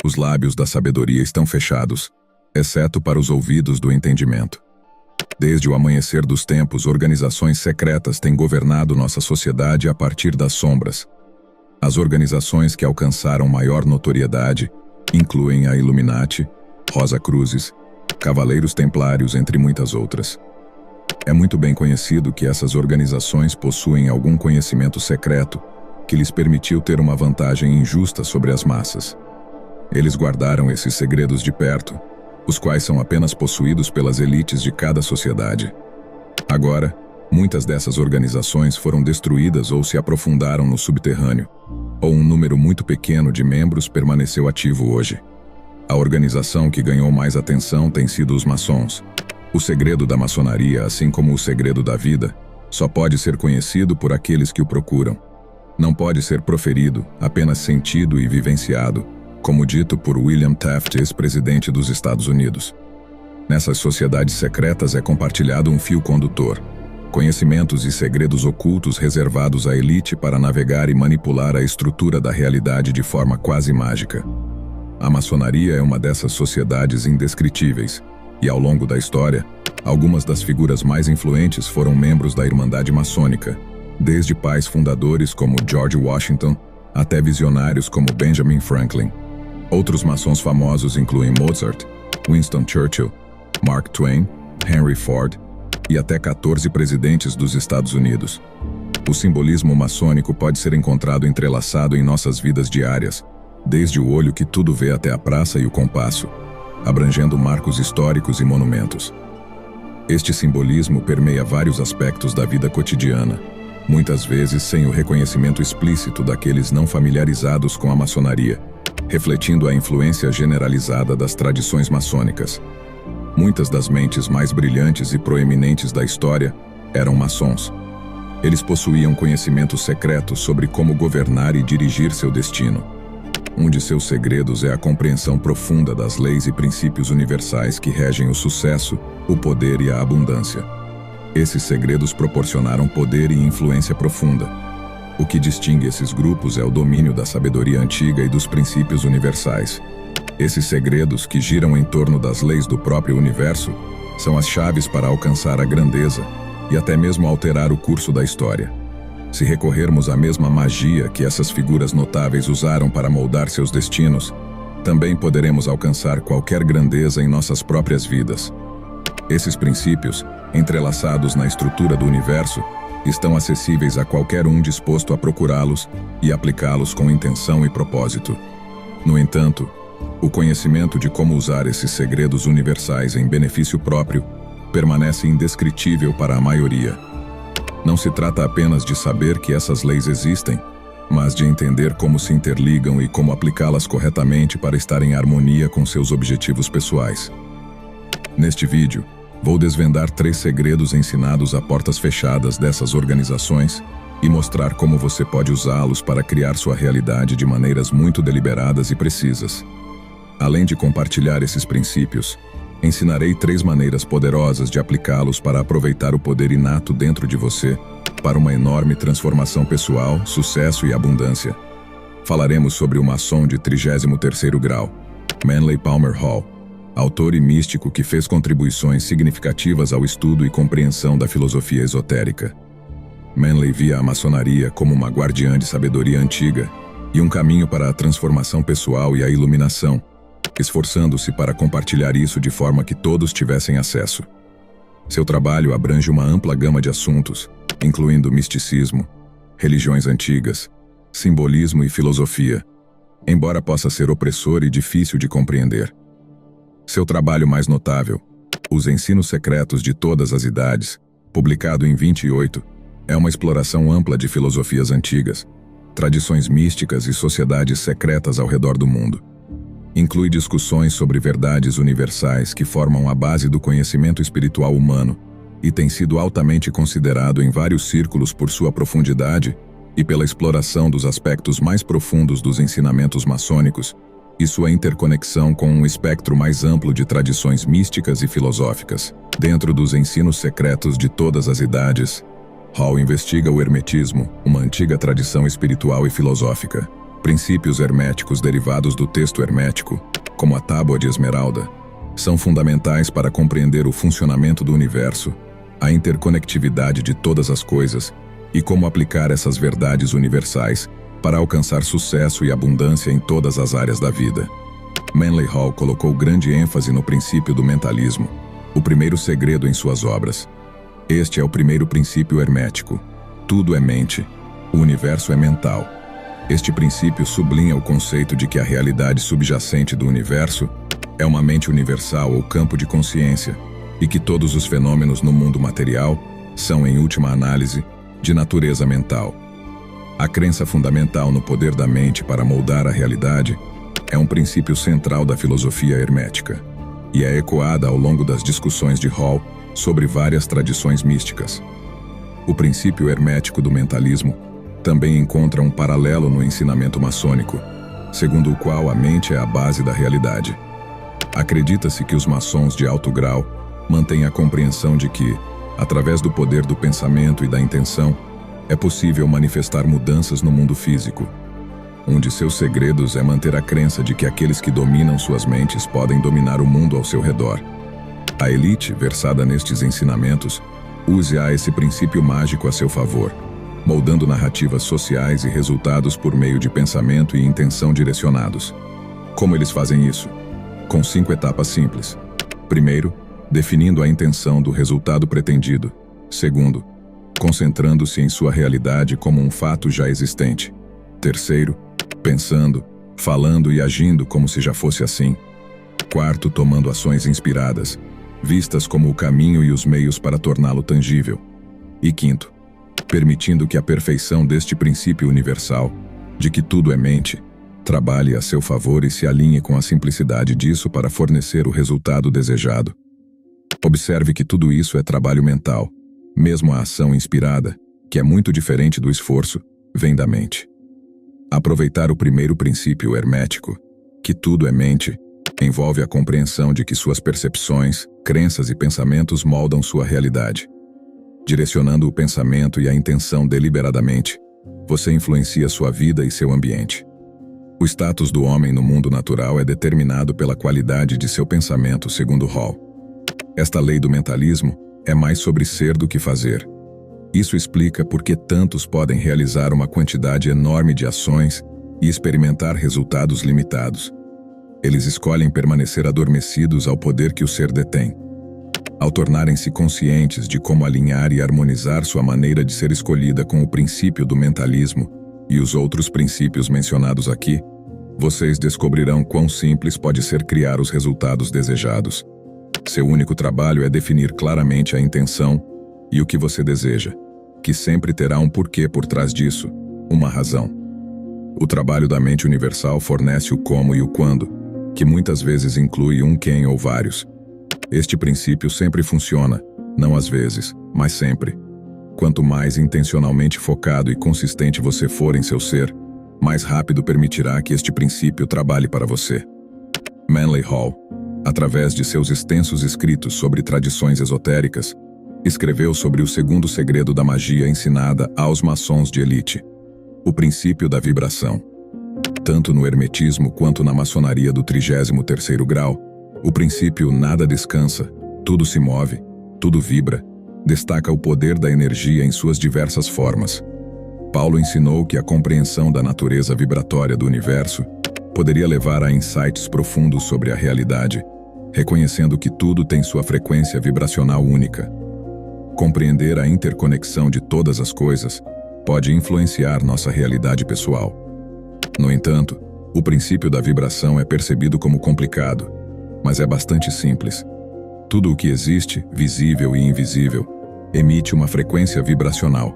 Os lábios da sabedoria estão fechados, exceto para os ouvidos do entendimento. Desde o amanhecer dos tempos, organizações secretas têm governado nossa sociedade a partir das sombras. As organizações que alcançaram maior notoriedade incluem a Illuminati, Rosacruzes, Cavaleiros Templários, entre muitas outras. É muito bem conhecido que essas organizações possuem algum conhecimento secreto que lhes permitiu ter uma vantagem injusta sobre as massas. Eles guardaram esses segredos de perto, os quais são apenas possuídos pelas elites de cada sociedade. Agora, muitas dessas organizações foram destruídas ou se aprofundaram no subterrâneo, ou um número muito pequeno de membros permaneceu ativo hoje. A organização que ganhou mais atenção tem sido os maçons. O segredo da maçonaria, assim como o segredo da vida, só pode ser conhecido por aqueles que o procuram. Não pode ser proferido, apenas sentido e vivenciado, como dito por William Taft, ex-presidente dos Estados Unidos. Nessas sociedades secretas é compartilhado um fio condutor, conhecimentos e segredos ocultos reservados à elite para navegar e manipular a estrutura da realidade de forma quase mágica. A maçonaria é uma dessas sociedades indescritíveis, e ao longo da história, algumas das figuras mais influentes foram membros da Irmandade Maçônica, desde pais fundadores como George Washington até visionários como Benjamin Franklin. Outros maçons famosos incluem Mozart, Winston Churchill, Mark Twain, Henry Ford e até 14 presidentes dos Estados Unidos. O simbolismo maçônico pode ser encontrado entrelaçado em nossas vidas diárias, desde o olho que tudo vê até a praça e o compasso, abrangendo marcos históricos e monumentos. Este simbolismo permeia vários aspectos da vida cotidiana, muitas vezes sem o reconhecimento explícito daqueles não familiarizados com a maçonaria, refletindo a influência generalizada das tradições maçônicas. Muitas das mentes mais brilhantes e proeminentes da história eram maçons. Eles possuíam conhecimentos secretos sobre como governar e dirigir seu destino. Um de seus segredos é a compreensão profunda das leis e princípios universais que regem o sucesso, o poder e a abundância. Esses segredos proporcionaram poder e influência profunda. O que distingue esses grupos é o domínio da sabedoria antiga e dos princípios universais. Esses segredos, que giram em torno das leis do próprio universo, são as chaves para alcançar a grandeza e até mesmo alterar o curso da história. Se recorrermos à mesma magia que essas figuras notáveis usaram para moldar seus destinos, também poderemos alcançar qualquer grandeza em nossas próprias vidas. Esses princípios, entrelaçados na estrutura do universo, estão acessíveis a qualquer um disposto a procurá-los e aplicá-los com intenção e propósito. No entanto, o conhecimento de como usar esses segredos universais em benefício próprio permanece indescritível para a maioria. Não se trata apenas de saber que essas leis existem, mas de entender como se interligam e como aplicá-las corretamente para estar em harmonia com seus objetivos pessoais. Neste vídeo, vou desvendar 3 segredos ensinados a portas fechadas dessas organizações e mostrar como você pode usá-los para criar sua realidade de maneiras muito deliberadas e precisas. Além de compartilhar esses princípios, ensinarei 3 maneiras poderosas de aplicá-los para aproveitar o poder inato dentro de você para uma enorme transformação pessoal, sucesso e abundância. Falaremos sobre o maçom de 33º grau, Manly Palmer Hall, autor e místico que fez contribuições significativas ao estudo e compreensão da filosofia esotérica. Manly via a maçonaria como uma guardiã de sabedoria antiga e um caminho para a transformação pessoal e a iluminação, esforçando-se para compartilhar isso de forma que todos tivessem acesso. Seu trabalho abrange uma ampla gama de assuntos, incluindo misticismo, religiões antigas, simbolismo e filosofia, embora possa ser opressor e difícil de compreender. Seu trabalho mais notável, Os Ensinos Secretos de Todas as Idades, publicado em 28, é uma exploração ampla de filosofias antigas, tradições místicas e sociedades secretas ao redor do mundo. Inclui discussões sobre verdades universais que formam a base do conhecimento espiritual humano e tem sido altamente considerado em vários círculos por sua profundidade e pela exploração dos aspectos mais profundos dos ensinamentos maçônicos e sua interconexão com um espectro mais amplo de tradições místicas e filosóficas. Dentro dos Ensinos Secretos de Todas as Idades, Hall investiga o hermetismo, uma antiga tradição espiritual e filosófica. Princípios herméticos derivados do texto hermético, como a tábua de esmeralda, são fundamentais para compreender o funcionamento do universo, a interconectividade de todas as coisas e como aplicar essas verdades universais para alcançar sucesso e abundância em todas as áreas da vida. Manly Hall colocou grande ênfase no princípio do mentalismo, o primeiro segredo em suas obras. Este é o primeiro princípio hermético. Tudo é mente, o universo é mental. Este princípio sublinha o conceito de que a realidade subjacente do universo é uma mente universal ou campo de consciência, e que todos os fenômenos no mundo material são, em última análise, de natureza mental. A crença fundamental no poder da mente para moldar a realidade é um princípio central da filosofia hermética, e é ecoada ao longo das discussões de Hall sobre várias tradições místicas. O princípio hermético do mentalismo também encontra um paralelo no ensinamento maçônico, segundo o qual a mente é a base da realidade. Acredita-se que os maçons de alto grau mantêm a compreensão de que, através do poder do pensamento e da intenção, é possível manifestar mudanças no mundo físico. Um de seus segredos é manter a crença de que aqueles que dominam suas mentes podem dominar o mundo ao seu redor. A elite, versada nestes ensinamentos, use esse princípio mágico a seu favor, moldando narrativas sociais e resultados por meio de pensamento e intenção direcionados. Como eles fazem isso? Com 5 etapas simples. Primeiro, definindo a intenção do resultado pretendido. Segundo, concentrando-se em sua realidade como um fato já existente. Terceiro, pensando, falando e agindo como se já fosse assim. Quarto, tomando ações inspiradas, vistas como o caminho e os meios para torná-lo tangível. E quinto, permitindo que a perfeição deste princípio universal, de que tudo é mente, trabalhe a seu favor e se alinhe com a simplicidade disso para fornecer o resultado desejado. Observe que tudo isso é trabalho mental. Mesmo a ação inspirada, que é muito diferente do esforço, vem da mente. Aproveitar o primeiro princípio hermético, que tudo é mente, envolve a compreensão de que suas percepções, crenças e pensamentos moldam sua realidade. Direcionando o pensamento e a intenção deliberadamente, você influencia sua vida e seu ambiente. O status do homem no mundo natural é determinado pela qualidade de seu pensamento, segundo Hall. Esta lei do mentalismo é mais sobre ser do que fazer. Isso explica por que tantos podem realizar uma quantidade enorme de ações e experimentar resultados limitados. Eles escolhem permanecer adormecidos ao poder que o ser detém. Ao tornarem-se conscientes de como alinhar e harmonizar sua maneira de ser escolhida com o princípio do mentalismo e os outros princípios mencionados aqui, vocês descobrirão quão simples pode ser criar os resultados desejados. Seu único trabalho é definir claramente a intenção e o que você deseja, que sempre terá um porquê por trás disso, uma razão. O trabalho da mente universal fornece o como e o quando, que muitas vezes inclui um quem ou vários. Este princípio sempre funciona, não às vezes, mas sempre. Quanto mais intencionalmente focado e consistente você for em seu ser, mais rápido permitirá que este princípio trabalhe para você. Manly Hall, através de seus extensos escritos sobre tradições esotéricas, escreveu sobre o segundo segredo da magia ensinada aos maçons de elite, o princípio da vibração. Tanto no hermetismo quanto na maçonaria do 33º grau, o princípio nada descansa, tudo se move, tudo vibra, destaca o poder da energia em suas diversas formas. Paulo ensinou que a compreensão da natureza vibratória do universo poderia levar a insights profundos sobre a realidade, reconhecendo que tudo tem sua frequência vibracional única. Compreender a interconexão de todas as coisas pode influenciar nossa realidade pessoal. No entanto, o princípio da vibração é percebido como complicado, mas é bastante simples. Tudo o que existe, visível e invisível, emite uma frequência vibracional.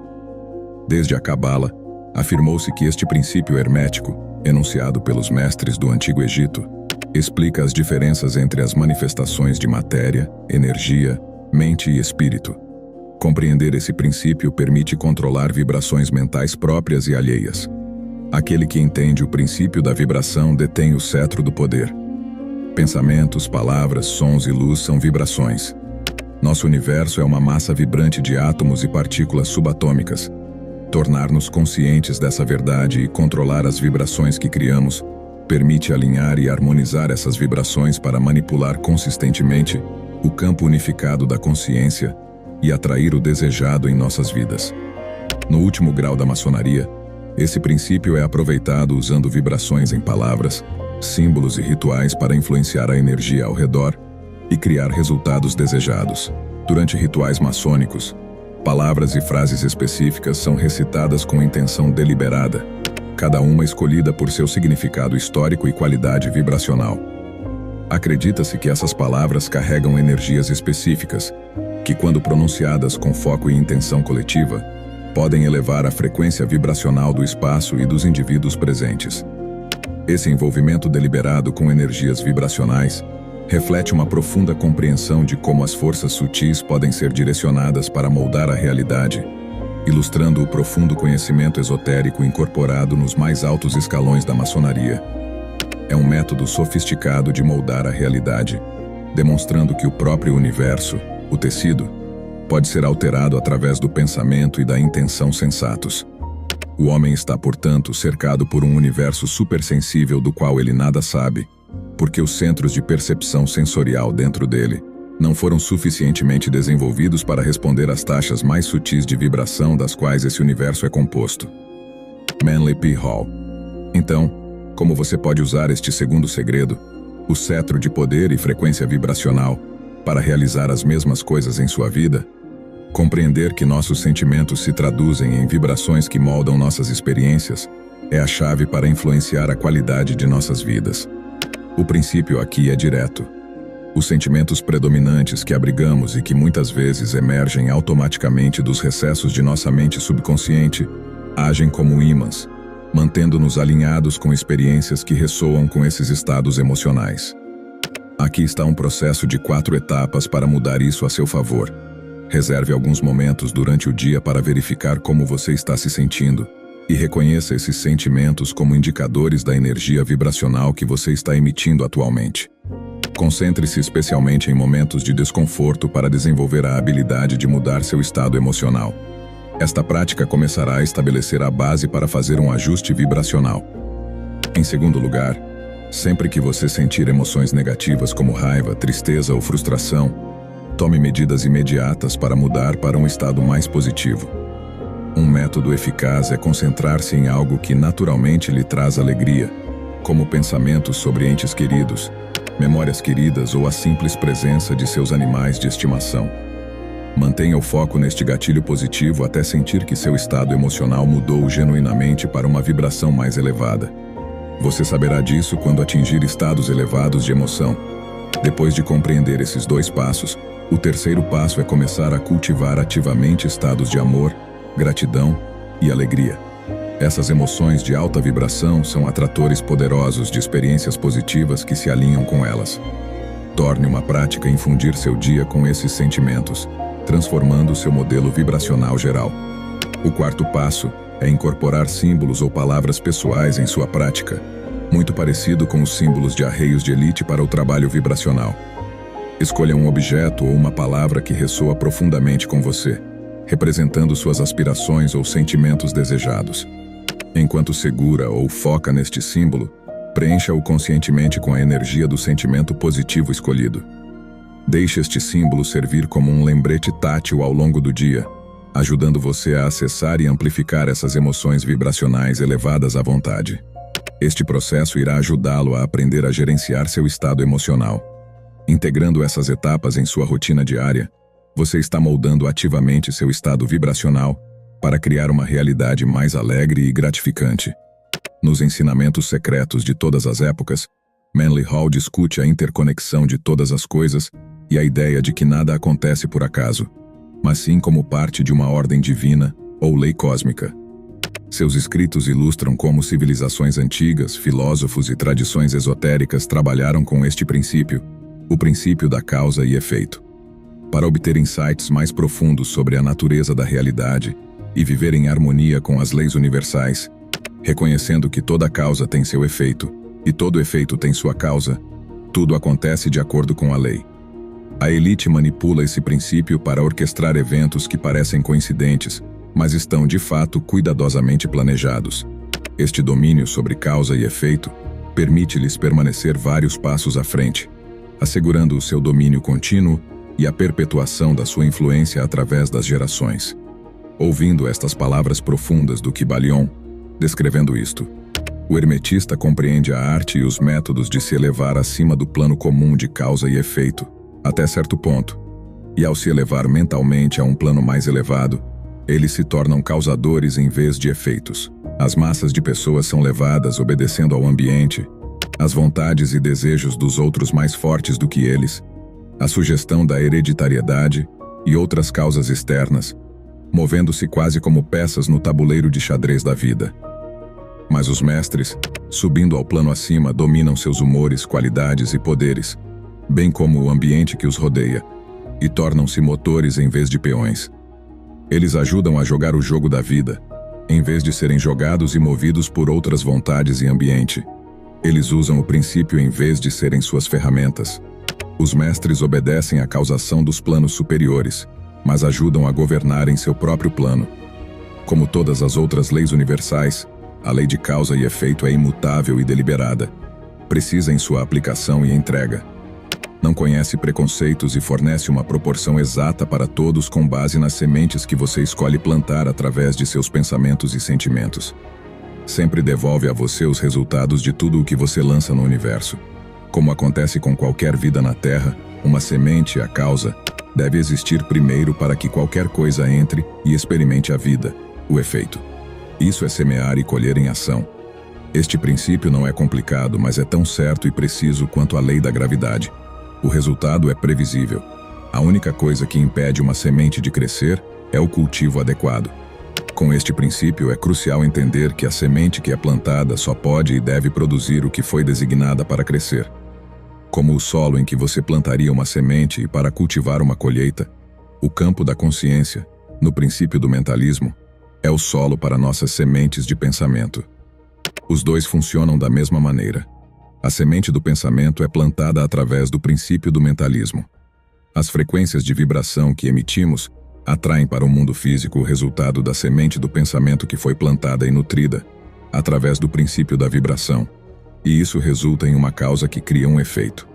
Desde a Cabala, afirmou-se que este princípio hermético, enunciado pelos mestres do Antigo Egito, explica as diferenças entre as manifestações de matéria, energia, mente e espírito. Compreender esse princípio permite controlar vibrações mentais próprias e alheias. Aquele que entende o princípio da vibração detém o cetro do poder. Pensamentos, palavras, sons e luz são vibrações. Nosso universo é uma massa vibrante de átomos e partículas subatômicas. Tornar-nos conscientes dessa verdade e controlar as vibrações que criamos permite alinhar e harmonizar essas vibrações para manipular consistentemente o campo unificado da consciência e atrair o desejado em nossas vidas. No último grau da maçonaria, esse princípio é aproveitado usando vibrações em palavras, símbolos e rituais para influenciar a energia ao redor e criar resultados desejados. Durante rituais maçônicos, palavras e frases específicas são recitadas com intenção deliberada, cada uma escolhida por seu significado histórico e qualidade vibracional. Acredita-se que essas palavras carregam energias específicas, que quando pronunciadas com foco e intenção coletiva, podem elevar a frequência vibracional do espaço e dos indivíduos presentes. Esse envolvimento deliberado com energias vibracionais reflete uma profunda compreensão de como as forças sutis podem ser direcionadas para moldar a realidade, ilustrando o profundo conhecimento esotérico incorporado nos mais altos escalões da maçonaria. É um método sofisticado de moldar a realidade, demonstrando que o próprio universo, o tecido, pode ser alterado através do pensamento e da intenção sensatos. O homem está, portanto, cercado por um universo supersensível do qual ele nada sabe, porque os centros de percepção sensorial dentro dele não foram suficientemente desenvolvidos para responder às taxas mais sutis de vibração das quais esse universo é composto. Manly P. Hall. Então, como você pode usar este segundo segredo, o cetro de poder e frequência vibracional, para realizar as mesmas coisas em sua vida? Compreender que nossos sentimentos se traduzem em vibrações que moldam nossas experiências é a chave para influenciar a qualidade de nossas vidas. O princípio aqui é direto. Os sentimentos predominantes que abrigamos e que muitas vezes emergem automaticamente dos recessos de nossa mente subconsciente agem como ímãs, mantendo-nos alinhados com experiências que ressoam com esses estados emocionais. Aqui está um processo de 4 etapas para mudar isso a seu favor. Reserve alguns momentos durante o dia para verificar como você está se sentindo e reconheça esses sentimentos como indicadores da energia vibracional que você está emitindo atualmente. Concentre-se especialmente em momentos de desconforto para desenvolver a habilidade de mudar seu estado emocional. Esta prática começará a estabelecer a base para fazer um ajuste vibracional. Em segundo lugar, sempre que você sentir emoções negativas como raiva, tristeza ou frustração, tome medidas imediatas para mudar para um estado mais positivo. Um método eficaz é concentrar-se em algo que naturalmente lhe traz alegria, como pensamentos sobre entes queridos, memórias queridas ou a simples presença de seus animais de estimação. Mantenha o foco neste gatilho positivo até sentir que seu estado emocional mudou genuinamente para uma vibração mais elevada. Você saberá disso quando atingir estados elevados de emoção. Depois de compreender esses 2 passos, o terceiro passo é começar a cultivar ativamente estados de amor, gratidão e alegria. Essas emoções de alta vibração são atratores poderosos de experiências positivas que se alinham com elas. Torne uma prática infundir seu dia com esses sentimentos, transformando seu modelo vibracional geral. O quarto passo é incorporar símbolos ou palavras pessoais em sua prática, muito parecido com os símbolos de arreios de elite para o trabalho vibracional. Escolha um objeto ou uma palavra que ressoa profundamente com você, representando suas aspirações ou sentimentos desejados. Enquanto segura ou foca neste símbolo, preencha-o conscientemente com a energia do sentimento positivo escolhido. Deixe este símbolo servir como um lembrete tátil ao longo do dia, ajudando você a acessar e amplificar essas emoções vibracionais elevadas à vontade. Este processo irá ajudá-lo a aprender a gerenciar seu estado emocional. Integrando essas etapas em sua rotina diária, você está moldando ativamente seu estado vibracional para criar uma realidade mais alegre e gratificante. Nos ensinamentos secretos de todas as épocas, Manly Hall discute a interconexão de todas as coisas e a ideia de que nada acontece por acaso, mas sim como parte de uma ordem divina ou lei cósmica. Seus escritos ilustram como civilizações antigas, filósofos e tradições esotéricas trabalharam com este princípio, o princípio da causa e efeito, para obter insights mais profundos sobre a natureza da realidade e viver em harmonia com as leis universais, reconhecendo que toda causa tem seu efeito e todo efeito tem sua causa. Tudo acontece de acordo com a lei. A elite manipula esse princípio para orquestrar eventos que parecem coincidentes, mas estão de fato cuidadosamente planejados. Este domínio sobre causa e efeito permite-lhes permanecer vários passos à frente, assegurando o seu domínio contínuo e a perpetuação da sua influência através das gerações. Ouvindo estas palavras profundas do Kybalion, descrevendo isto, o hermetista compreende a arte e os métodos de se elevar acima do plano comum de causa e efeito, até certo ponto, e ao se elevar mentalmente a um plano mais elevado, eles se tornam causadores em vez de efeitos. As massas de pessoas são levadas obedecendo ao ambiente, às vontades e desejos dos outros mais fortes do que eles, à sugestão da hereditariedade e outras causas externas, movendo-se quase como peças no tabuleiro de xadrez da vida. Mas os mestres, subindo ao plano acima, dominam seus humores, qualidades e poderes, bem como o ambiente que os rodeia, e tornam-se motores em vez de peões. Eles ajudam a jogar o jogo da vida, em vez de serem jogados e movidos por outras vontades e ambiente. Eles usam o princípio em vez de serem suas ferramentas. Os mestres obedecem à causação dos planos superiores, mas ajudam a governar em seu próprio plano. Como todas as outras leis universais, a lei de causa e efeito é imutável e deliberada. Precisa em sua aplicação e entrega. Não conhece preconceitos e fornece uma proporção exata para todos com base nas sementes que você escolhe plantar através de seus pensamentos e sentimentos. Sempre devolve a você os resultados de tudo o que você lança no universo. Como acontece com qualquer vida na Terra, uma semente, a causa, deve existir primeiro para que qualquer coisa entre e experimente a vida, o efeito. Isso é semear e colher em ação. Este princípio não é complicado, mas é tão certo e preciso quanto a lei da gravidade. O resultado é previsível. A única coisa que impede uma semente de crescer é o cultivo adequado. Com este princípio, é crucial entender que a semente que é plantada só pode e deve produzir o que foi designada para crescer. Como o solo em que você plantaria uma semente e para cultivar uma colheita, o campo da consciência, no princípio do mentalismo, é o solo para nossas sementes de pensamento. Os dois funcionam da mesma maneira. A semente do pensamento é plantada através do princípio do mentalismo. As frequências de vibração que emitimos atraem para o mundo físico o resultado da semente do pensamento que foi plantada e nutrida, através do princípio da vibração, e isso resulta em uma causa que cria um efeito.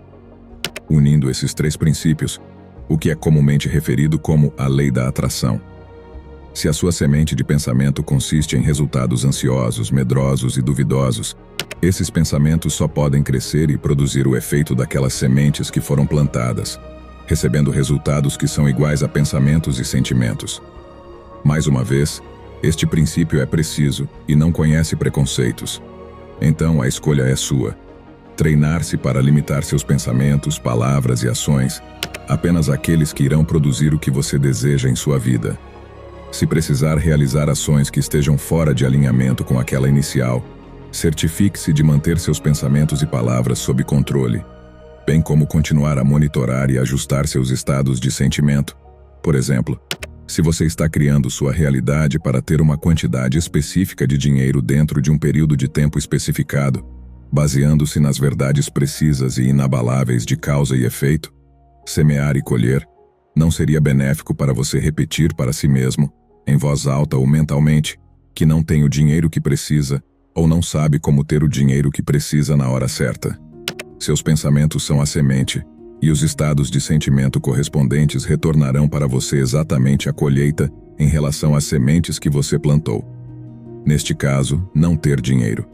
Unindo esses três princípios, o que é comumente referido como a lei da atração. Se a sua semente de pensamento consiste em resultados ansiosos, medrosos e duvidosos, esses pensamentos só podem crescer e produzir o efeito daquelas sementes que foram plantadas, recebendo resultados que são iguais a pensamentos e sentimentos. Mais uma vez, este princípio é preciso e não conhece preconceitos. Então a escolha é sua. Treinar-se para limitar seus pensamentos, palavras e ações, apenas aqueles que irão produzir o que você deseja em sua vida. Se precisar realizar ações que estejam fora de alinhamento com aquela inicial, certifique-se de manter seus pensamentos e palavras sob controle, bem como continuar a monitorar e ajustar seus estados de sentimento. Por exemplo, se você está criando sua realidade para ter uma quantidade específica de dinheiro dentro de um período de tempo especificado, baseando-se nas verdades precisas e inabaláveis de causa e efeito, semear e colher, não seria benéfico para você repetir para si mesmo, em voz alta ou mentalmente, que não tem o dinheiro que precisa ou não sabe como ter o dinheiro que precisa na hora certa. Seus pensamentos são a semente, e os estados de sentimento correspondentes retornarão para você exatamente a colheita em relação às sementes que você plantou. Neste caso, não ter dinheiro.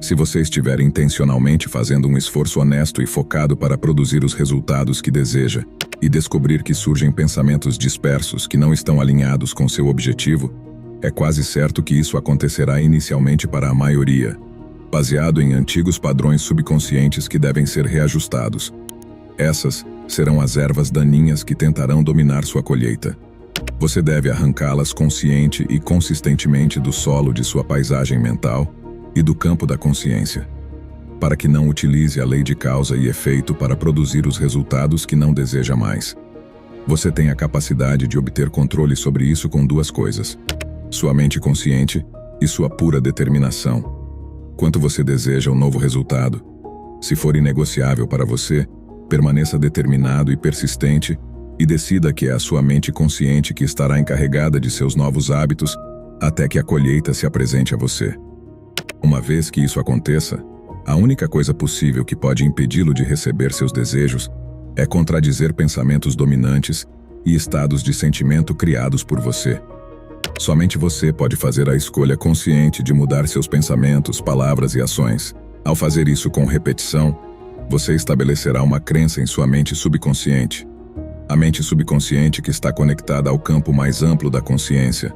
Se você estiver intencionalmente fazendo um esforço honesto e focado para produzir os resultados que deseja, e descobrir que surgem pensamentos dispersos que não estão alinhados com seu objetivo, é quase certo que isso acontecerá inicialmente para a maioria, baseado em antigos padrões subconscientes que devem ser reajustados. Essas serão as ervas daninhas que tentarão dominar sua colheita. Você deve arrancá-las consciente e consistentemente do solo de sua paisagem mental e do campo da consciência, para que não utilize a lei de causa e efeito para produzir os resultados que não deseja mais. Você tem a capacidade de obter controle sobre isso com duas coisas: sua mente consciente e sua pura determinação. Quanto você deseja um novo resultado, se for inegociável para você, permaneça determinado e persistente, e decida que é a sua mente consciente que estará encarregada de seus novos hábitos até que a colheita se apresente a você. Uma vez que isso aconteça, a única coisa possível que pode impedi-lo de receber seus desejos é contradizer pensamentos dominantes e estados de sentimento criados por você. Somente você pode fazer a escolha consciente de mudar seus pensamentos, palavras e ações. Ao fazer isso com repetição, você estabelecerá uma crença em sua mente subconsciente. A mente subconsciente que está conectada ao campo mais amplo da consciência.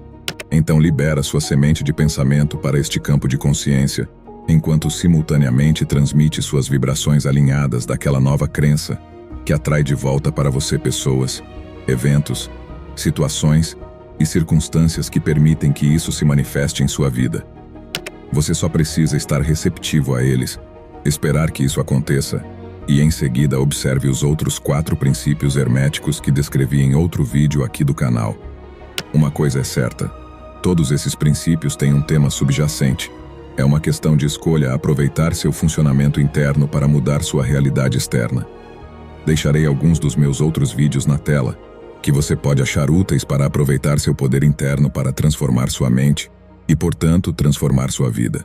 Então libera sua semente de pensamento para este campo de consciência, enquanto simultaneamente transmite suas vibrações alinhadas daquela nova crença, que atrai de volta para você pessoas, eventos, situações e circunstâncias que permitem que isso se manifeste em sua vida. Você só precisa estar receptivo a eles, esperar que isso aconteça, e em seguida observe os outros 4 princípios herméticos que descrevi em outro vídeo aqui do canal. Uma coisa é certa, todos esses princípios têm um tema subjacente. É uma questão de escolha aproveitar seu funcionamento interno para mudar sua realidade externa. Deixarei alguns dos meus outros vídeos na tela, que você pode achar úteis para aproveitar seu poder interno para transformar sua mente e, portanto, transformar sua vida.